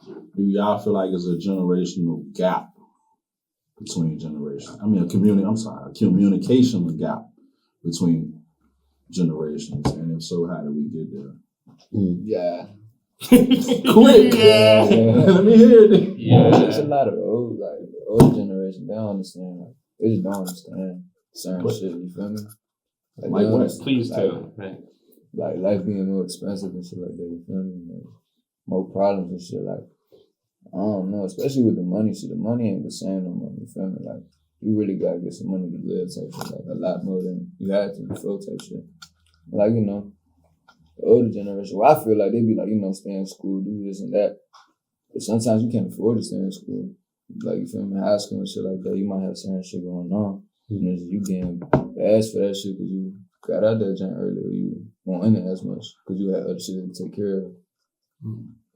do y'all feel like it's a generational gap between generations? I mean, a communication gap between generations, and if so, how do we get there? Yeah. Quick, yeah. Let me hear it. Yeah, there's a lot of old generation. They don't understand. Like, they just don't understand certain shit. You feel me? Like what? Please tell. Right. Like life being more expensive and shit like that. You feel me? Like, more problems and shit. Like, I don't know, especially with the money shit. The money ain't the same no more. You feel me? Like, you really gotta get some money to live type shit. Like, a lot more than you had to before type shit. Like, you know, the older generation, well, I feel like they be like, you know, stay in school, do this and that. But sometimes you can't afford to stay in school. Like, you feel me? High school and shit like that, you might have certain shit going on. And you getting asked for that shit because you got out that joint early, or you won't in it as much because you had other shit to take care of.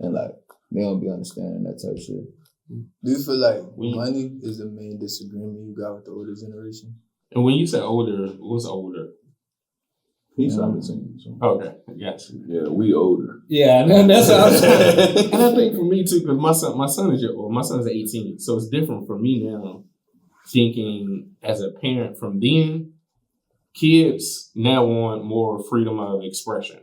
And like, they don't be understanding that type of shit. Do you feel like money is the main disagreement you got with the older generation? And when you say older, what's older? He's 17. So. Okay, yes. Yeah, we older. Yeah, that's what I'm saying. And I think for me too, because my son is 18, so it's different for me now. Thinking as a parent from then, kids now want more freedom of expression.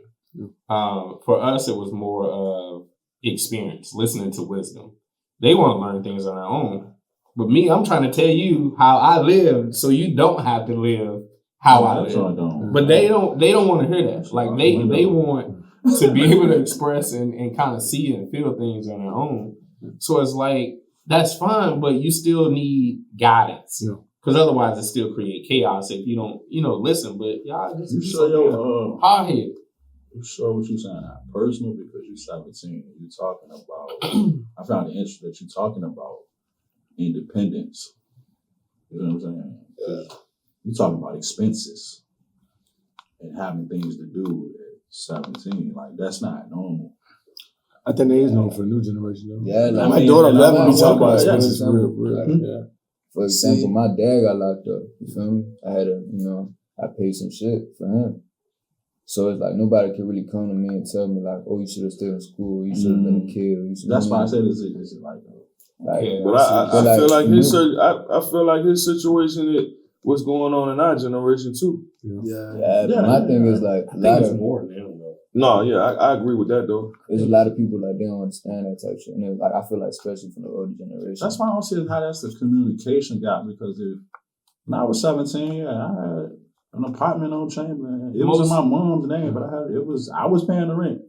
For us, it was more of experience, listening to wisdom. They want to learn things on their own. But me, I'm trying to tell you how I lived so you don't have to live how I live. But they don't want to hear that. Like they want to be able to express and kind of see and feel things on their own. So it's like, that's fine, but you still need guidance. Because otherwise it still create chaos if you don't, listen. But y'all just show your hard head. You sure what you saying now? Personal, because you're 17. You're talking about, I found it interesting that you're talking about independence. You know what I'm saying? You're talking about expenses and having things to do at 17. Like, that's not normal. I think that is normal for the new generation, though. Yeah, like, my daughter 11 be talking about expenses real. Yeah. For example, my dad got locked up. You feel me? I had I paid some shit for him. So it's like nobody can really come to me and tell me like, oh, you should have stayed in school, you should have been a kid. Or you That's why I said, is it like but I feel like I feel like his situation is what's going on in our generation too. My thing is like a lot of more now though. No, I agree with that though. There's a lot of people like they don't understand that type of shit. And like I feel like especially from the older generation. That's why I don't see how that's the communication gap, because when I was 17, I had an apartment on Chamberlain. It was in my mom's name, but I was paying the rent.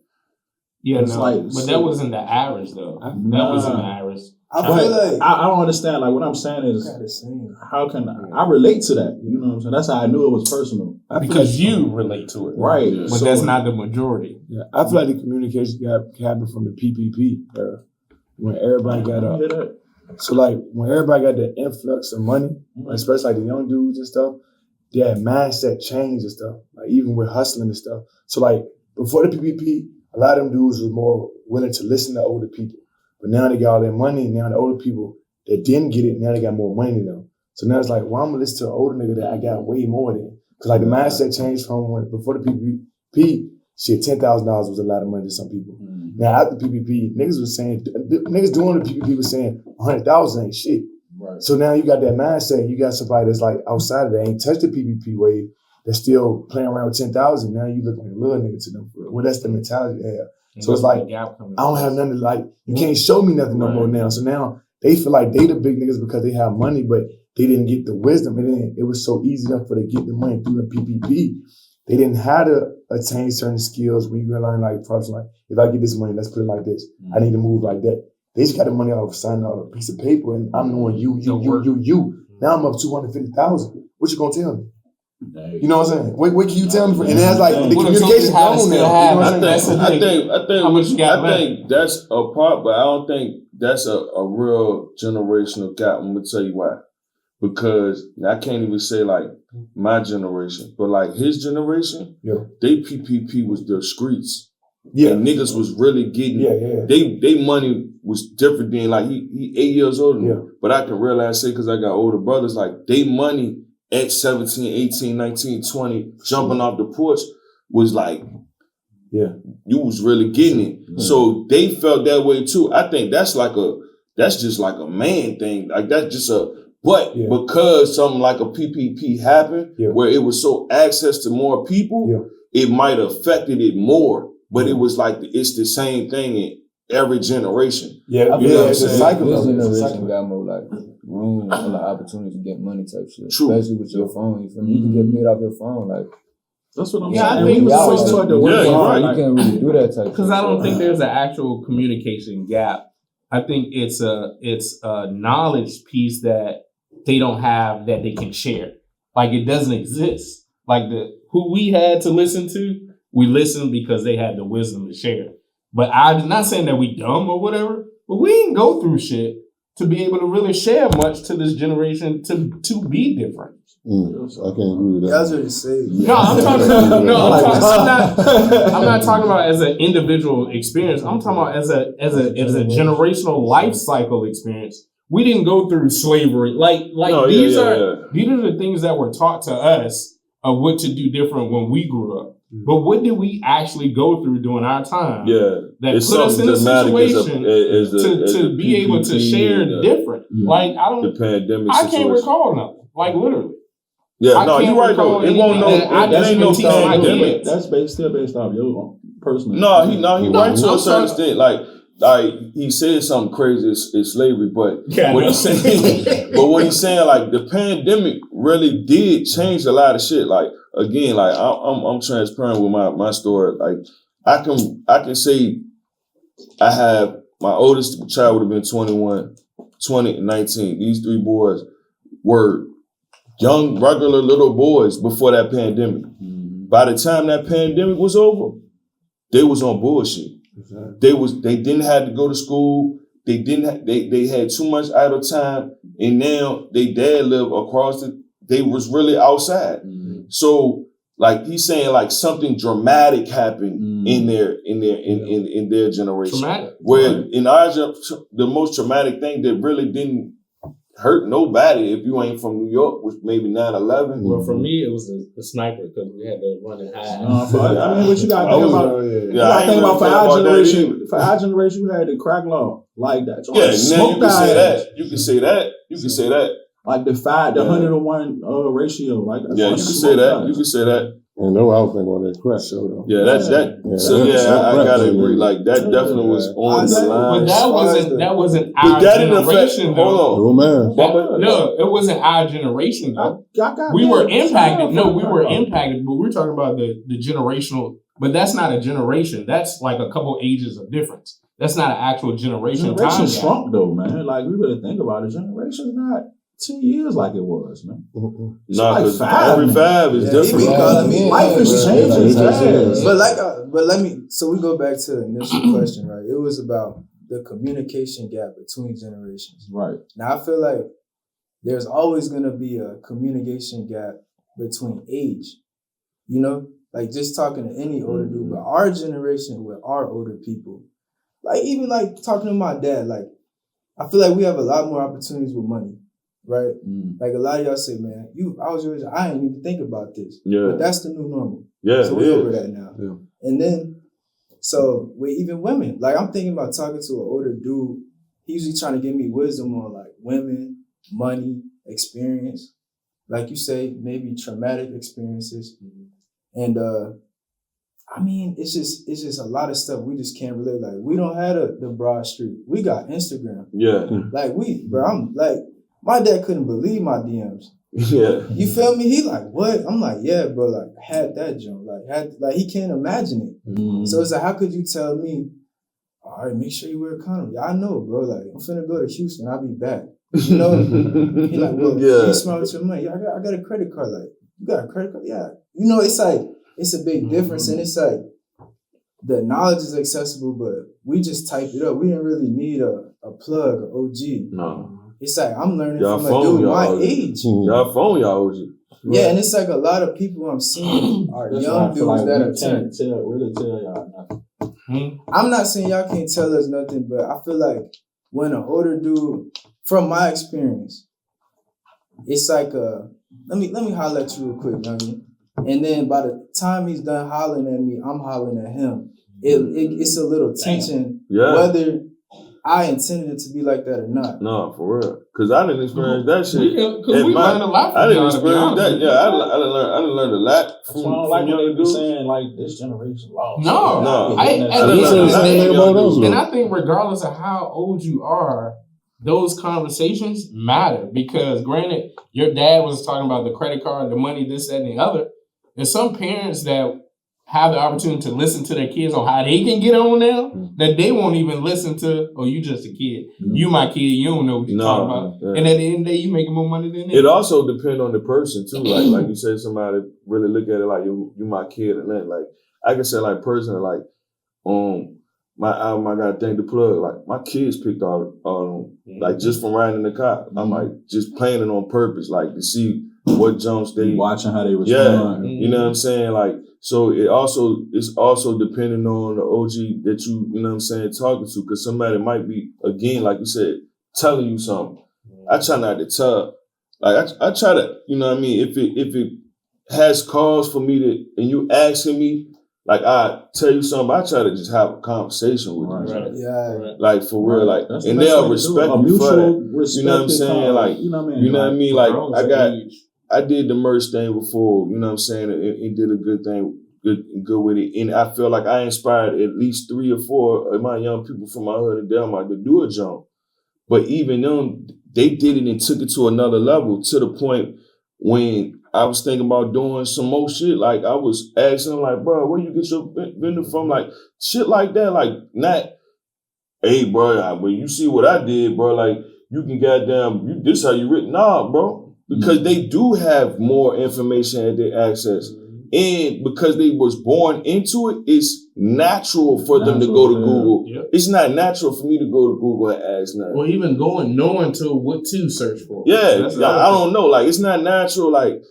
Yeah, but that wasn't the average though. That wasn't the average. I feel like I don't understand. Like, what I'm saying is, how can I relate to that? You know what I'm saying? That's how I knew it was personal. Because you relate to it, right? But that's not the majority. Yeah, I feel like the communication gap happened from the PPP era when everybody got up. So like when everybody got the influx of money, especially like the young dudes and stuff, their mindset changed and stuff. Like even with hustling and stuff. So like before the PPP, a lot of them dudes was more willing to listen to older people. But now they got all their money, and now the older people that didn't get it, now they got more money than them. So now it's like, well, I'm gonna listen to an older nigga that I got way more than. Cause like the mindset changed from when before the PPP, shit, $10,000 was a lot of money to some people. Now after PPP, niggas doing the PPP was saying 100,000 ain't shit. Right. So now you got that mindset. You got somebody that's like outside of that, ain't touched the PPP wave, that's still playing around with 10,000. Now you look like a little nigga to them. Well, that's the mentality they have. So it's like, I don't have nothing to like, you can't show me nothing no more now. So now they feel like they the big niggas because they have money, but they didn't get the wisdom. And then it was so easy enough for them to get the money through the PPP. They didn't have to attain certain skills where you can learn like, probably like, if I get this money, let's put it like this. I need to move like that. They just got the money off of signing on a piece of paper and I'm knowing you. Now I'm up 250,000. What you gonna tell me? You know what I'm saying? What can you tell me? And that's like the communication gone now. I think that's a part, but I don't think that's a real generational gap. I'm gonna tell you why. Because I can't even say like my generation, but like his generation, they PPP was the streets. Yeah, and niggas was really getting. They money was different than like he 8 years older than me. But I can realize say because I got older brothers, like they money at 17, 18, 19, 20, jumping off the porch was like you was really getting it. So they felt that way too. I think that's just like a man thing. Like that's just because something like a PPP happened where it was so access to more people, it might have affected it more. But it was like it's the same thing in every generation. I feel what I'm it's a saying? cycle. This generation got more like room or like opportunity to get money type shit. True. Especially with your phone. You feel me? You can get paid off your phone. Like that's what I'm Yeah, saying. I think We was always taught to work hard. you can't really do that type. Because I don't think there's an actual communication gap. I think it's a knowledge piece that they don't have that they can share. Like it doesn't exist. Like who we had to listen to, we listened because they had the wisdom to share. But I'm not saying that we dumb or whatever, but we didn't go through shit to be able to really share much to this generation to be different. I can't agree with that. That's what it says. No, I'm not talking about as an individual experience. I'm talking about as a generational life cycle experience. We didn't go through slavery. These are the things that were taught to us of what to do different when we grew up. But what did we actually go through during our time? That it's put us in a situation to be able to share different. Like the pandemic. I can't recall nothing. Like literally. Yeah, no, you're right though. It won't that ain't no pandemic. That's still based off your personal. No, he right to a certain extent. Like he said something crazy is slavery, but what he's saying, like the pandemic really did change a lot of shit. Like again, like I'm transparent with my story. Like I can say I have my oldest child would have been 21, 20, and 19. These three boys were young, regular little boys before that pandemic. By the time that pandemic was over, they was on bullshit. They didn't have to go to school. They had too much idle time, and now they dad lived across they was really outside. So like he's saying, like something dramatic happened in their generation. Traumatic. Where in ours, the most traumatic thing that really didn't hurt nobody if you ain't from New York was maybe 9/11. Well, for me, it was the sniper because we had to run it high. I mean, what you got to think about? You got to think about for our generation. For our generation, we had the crack law like that. So now you can say that. You can say that. Like the 100-to-1 ratio. Like that. Yeah, you can say that. You can say that. And no, I was thinking about that crack show though. Yeah, I gotta agree. Like that definitely was on the line. But that wasn't our generation. Hold on. No, it wasn't our generation though. We were impacted. No, we were impacted, but we're talking about the generational. But that's not a generation. That's like a couple ages of difference. That's not an actual generation. Generation shrunk though, man. Like we really think about it. Generation's not 10 years like it was, man. No, because every 5 is different. Life is changing. So we go back to the initial question, right? It was about the communication gap between generations. Right. Now I feel like there's always going to be a communication gap between age. You know, like just talking to any older dude, but our generation with our older people, like even like talking to my dad, like I feel like we have a lot more opportunities with money. Right? Like a lot of y'all say, man, I was yours, I didn't even think about this. Yeah. But that's the new normal. Yeah. So we're over that now. Yeah. And then, so with even women, like I'm thinking about talking to an older dude, he's usually trying to give me wisdom on like women, money, experience. Like you say, maybe traumatic experiences. And I mean, it's just a lot of stuff we just can't relate. Like we don't have the broad street. We got Instagram. Yeah. Like I'm like, my dad couldn't believe my DMs. Yeah. You feel me? He like, what? I'm like, yeah, bro, like had that jump. Like he can't imagine it. So it's like, how could you tell me, all right, make sure you wear a condom? Yeah, I know, bro. Like, I'm finna go to Houston, I'll be back. You know? He like, well, you smart with your money. Yeah, I got a credit card. Like, you got a credit card? Yeah. You know, it's like, it's a big difference. And it's like, the knowledge is accessible, but we just typed it up. We didn't really need a plug, an OG. No. It's like I'm learning from a dude my age. Y'all phone y'all OG. Yeah, and it's like a lot of people I'm seeing are young dudes that are turned. Really tell y'all nothing. I'm not saying y'all can't tell us nothing, but I feel like when an older dude, from my experience, it's like let me holler at you real quick, youngin. And then by the time he's done hollering at me, I'm hollering at him. it's a little tension whether I intended it to be like that or not. No, for real. Because I didn't experience that shit. Because we learned a lot from I didn't y'all, experience that. Yeah, I didn't learn a lot from like young dudes. saying like this generation lost. No. And I think regardless of how old you are, those conversations matter because granted, your dad was talking about the credit card, the money, this, that, and the other. There's some parents that have the opportunity to listen to their kids on how they can get on now, that they won't even listen to, oh, you just a kid. You my kid, you don't know what you're talking about. Yeah. And at the end of the day, you making more money than them. It also depends on the person too. Like you said, somebody really look at it like you my kid and then like I can say like personally, like my album I gotta thank the plug, like my kids picked all like just from riding in the car. I'm like just playing it on purpose, like to see what Jones they watching how they respond. Yeah, you know what I'm saying? Like, so it's also depending on the OG that you know what I'm saying, talking to, because somebody might be, again, like you said, telling you something. I try not to tell. Like I try to, you know what I mean, if it has cause for me to, and you asking me, like I tell you something, I try to just have a conversation with you. Right. Yeah. Like for real, like, and they'll respect you for that. You know what I'm saying? Like, you know what I mean? Like I did the merch thing before, you know what I'm saying? It did a good thing, good with it. And I feel like I inspired at least 3 or 4 of my young people from my hood in Delmar to do a jump. But even them, they did it and took it to another level, to the point when I was thinking about doing some more shit. Like I was asking them, like, bro, where you get your vendor from? Like shit like that. Like not, hey, bro, when you see what I did, bro, like you can goddamn, this how you written. Nah, bro. Because they do have more information at their access. And because they was born into it, it's natural for them to go to Google. Yep. It's not natural for me to go to Google and ask nothing. Or even knowing to what to search for. Yeah, I don't know. Like, it's not natural. Like,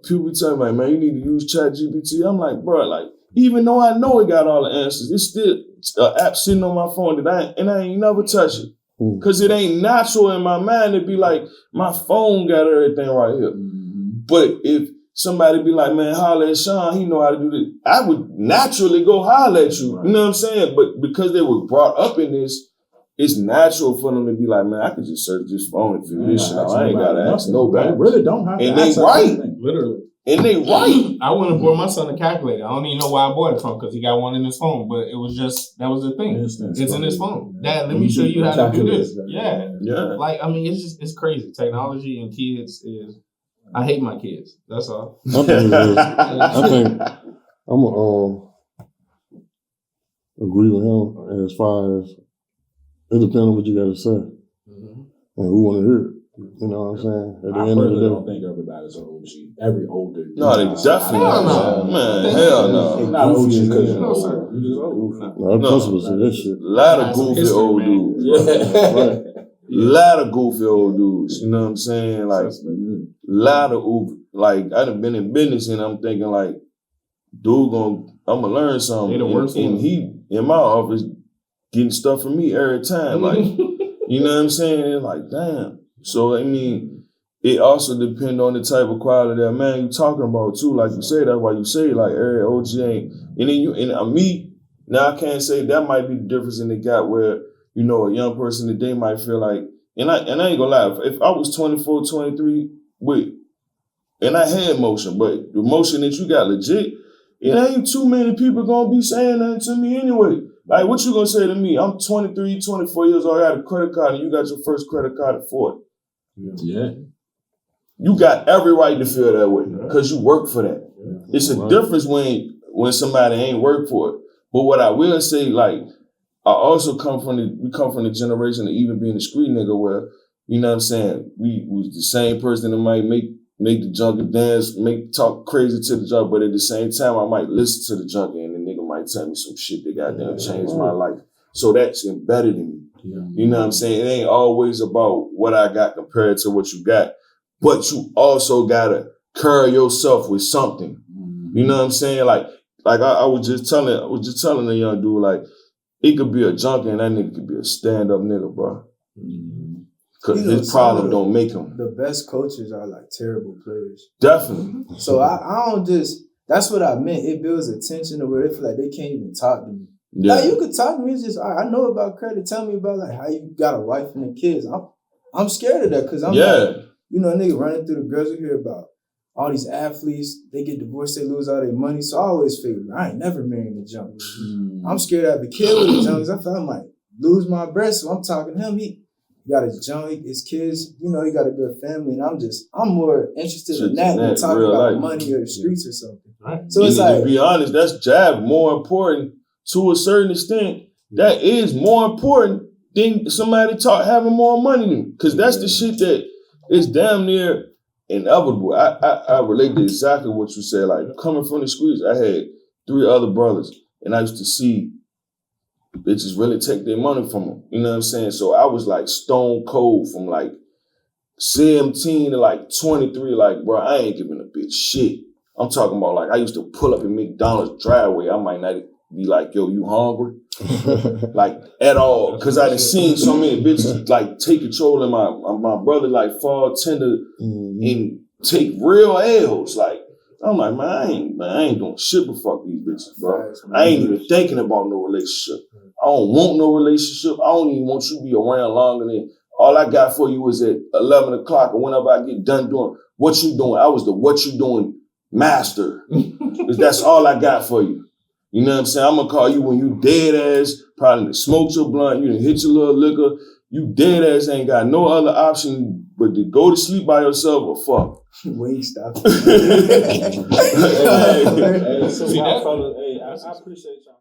people be telling me, like, man, you need to use ChatGPT. I'm like, bro, like, even though I know it got all the answers, it's still an app sitting on my phone that I ain't never touch it. Because it ain't natural in my mind to be like, my phone got everything right here. But if somebody be like, man, holler at Sean, he know how to do this, I would naturally go holler at you. Right. You know what I'm saying? But because they were brought up in this, it's natural for them to be like, man, I could just search this phone and figure this shit out. I ain't got to ask nobody. They really don't have to ask. And they right. Literally. And they right. I went and bought my son a calculator. I don't even know why I bought it from, because he got one in his phone. But it was just, that was the thing. It's in his phone. Dad, let me show you how to do this. Yeah. Like, I mean, it's crazy. Technology and kids is, I hate my kids. That's all. I think I'm gonna agree with him as far as it depends on what you got to say and who want to hear it. You know what I'm saying? At the end of the day, don't think everybody's an OG. Every older. No, they definitely not. Man, hell no. Not OG because you're no, sir. old. You just old. No, principles of this shit. A lot of goofy old dudes. Yeah. Right. Lot of goofy old dudes. You know what I'm saying? Like, lot of like I done been in business and I'm thinking like, dude, I'm gonna learn something. And he in my office getting stuff from me every time. Like, you know what I'm saying? Like, damn. So I mean, it also depends on the type of quality that man you talking about too. Like you say, that's why you say like every OG ain't. And then you and me. Now I can't say that might be the difference in the gap where, you know, a young person today might feel like, and I ain't gonna lie, if I was 24, 23 and I had motion, but the motion that you got legit, it ain't too many people gonna be saying that to me anyway. Like, what you gonna say to me? I'm 23, 24 years old, I got a credit card, and you got your first credit card at 40. Yeah. You got every right to feel that way because you work for that. Yeah. It's a difference when somebody ain't work for it. But what I will say, like, I also come from the generation of even being a street nigga where, you know what I'm saying, we was the same person that might make the junkie dance, talk crazy to the junkie, but at the same time I might listen to the junkie and the nigga might tell me some shit that goddamn changed my life. So that's embedded in me. Yeah. You know what I'm saying? It ain't always about what I got compared to what you got, but you also gotta carry yourself with something. Mm-hmm. You know what I'm saying? Like I was just telling a young dude, like, it could be a junkie and that nigga could be a stand-up nigga, bro. Mm-hmm. Cause his problem don't make him. The best coaches are like terrible players. Definitely. So I don't just, that's what I meant. It builds a tension to where they feel like they can't even talk to me. Yeah. Like, you could talk to me. It's just, I know about credit. Tell me about like how you got a wife and the kids. I'm scared of that because I'm like, you know, a nigga running through the girls we hear about. All these athletes, they get divorced, they lose all their money. So I always figured, I ain't never marrying a junk. I'm scared to have a kid with a junk. I feel I might lose my breath. So I'm talking to him. He got his junk, his kids, you know, he got a good family. And I'm more interested in that than talking about money or the streets or something. Right. So it's like, to be honest, that's jab more important to a certain extent. That is more important than somebody having more money than you. Because that's the shit that is damn near inevitable. I relate to exactly what you said. Like, coming from the streets, I had 3 other brothers, and I used to see bitches really take their money from them. You know what I'm saying? So I was like stone cold from like 17 to like 23. Like, bro, I ain't giving a bitch shit. I'm talking about like I used to pull up in McDonald's driveway. I might not be like, yo, you hungry? Like, at all. Because I done seen so many bitches like take control of my brother, like fall tender and take real L's. Like, I'm like, man, I ain't doing shit but fuck these bitches, bro. I ain't even thinking about no relationship. I don't want no relationship. I don't even want you to be around longer than all I got for you is at 11 o'clock or whenever I get done doing what you doing. I was the what you doing master. That's all I got for you. You know what I'm saying? I'm gonna call you when you dead ass, probably smoked your blunt, you done hit your little liquor, you dead ass ain't got no other option but to go to sleep by yourself or fuck. Wait, stop. Hey, so my fellas, I appreciate y'all.